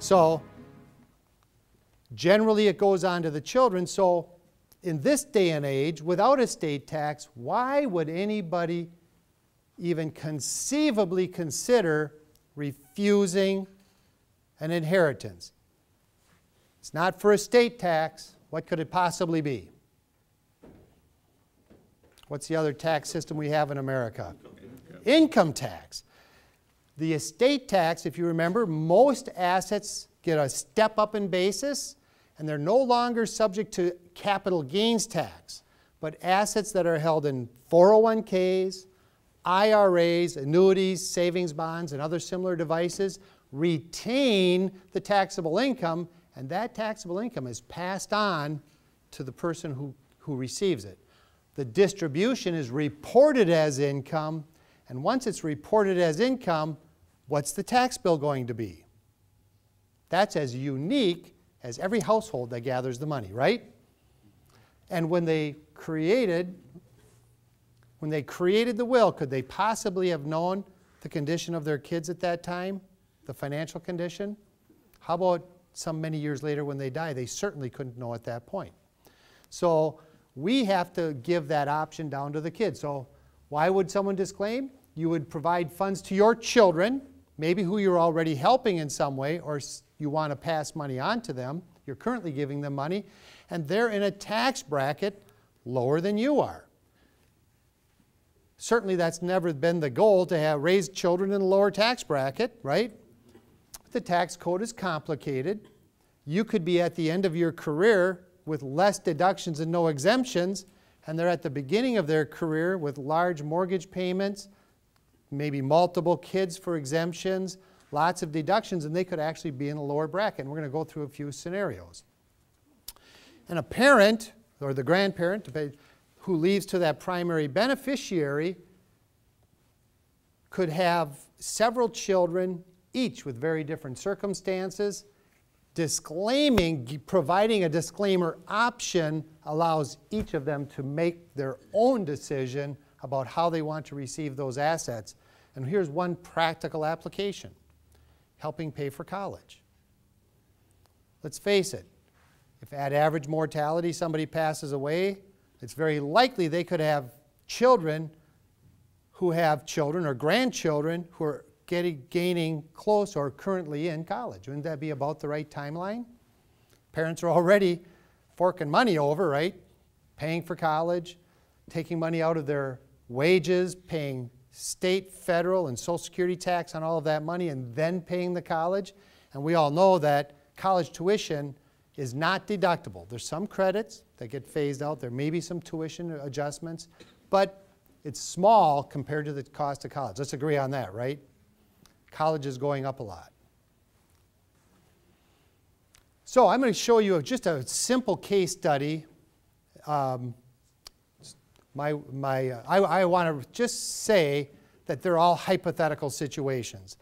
So generally it goes on to the children. So in this day and age, without estate tax, why would anybody even conceivably consider refusing an inheritance? It's not for estate tax. What could it possibly be? What's the other tax system we have in America? Income tax. The estate tax, if you remember, most assets get a step up in basis, and they're no longer subject to capital gains tax. But assets that are held in 401ks, IRAs, annuities, savings bonds, and other similar devices retain the taxable income, and that taxable income is passed on to the person who receives it. The distribution is reported as income, and once it's reported as income, what's the tax bill going to be? That's as unique as every household that gathers the money, right? And when they created the will, could they possibly have known the condition of their kids at that time, the financial condition? How about some many years later when they die? They certainly couldn't know at that point. So we have to give that option down to the kids. So why would someone disclaim? You would provide funds to your children, maybe who you're already helping in some way, or you want to pass money on to them. You're currently giving them money, and they're in a tax bracket lower than you are. Certainly that's never been the goal, to have raised children in a lower tax bracket, right? The tax code is complicated. You could be at the end of your career with less deductions and no exemptions, and they're at the beginning of their career with large mortgage payments, maybe multiple kids for exemptions, lots of deductions, and they could actually be in a lower bracket. And we're going to go through a few scenarios. And a parent, or the grandparent, who leaves to that primary beneficiary could have several children, each with very different circumstances. Disclaiming, providing a disclaimer option allows each of them to make their own decision about how they want to receive those assets. And here's one practical application: helping pay for college. Let's face it, if at average mortality somebody passes away, it's very likely they could have children who have children or grandchildren who are gaining close or currently in college. Wouldn't that be about the right timeline? Parents are already forking money over, right? Paying for college, taking money out of their wages, paying state, federal, and Social Security tax on all of that money, and then paying the college. And we all know that college tuition is not deductible. There's some credits that get phased out. There may be some tuition adjustments, but it's small compared to the cost of college. Let's agree on that, right? College is going up a lot. So I'm going to show you just a simple case study. I want to just say that they're all hypothetical situations.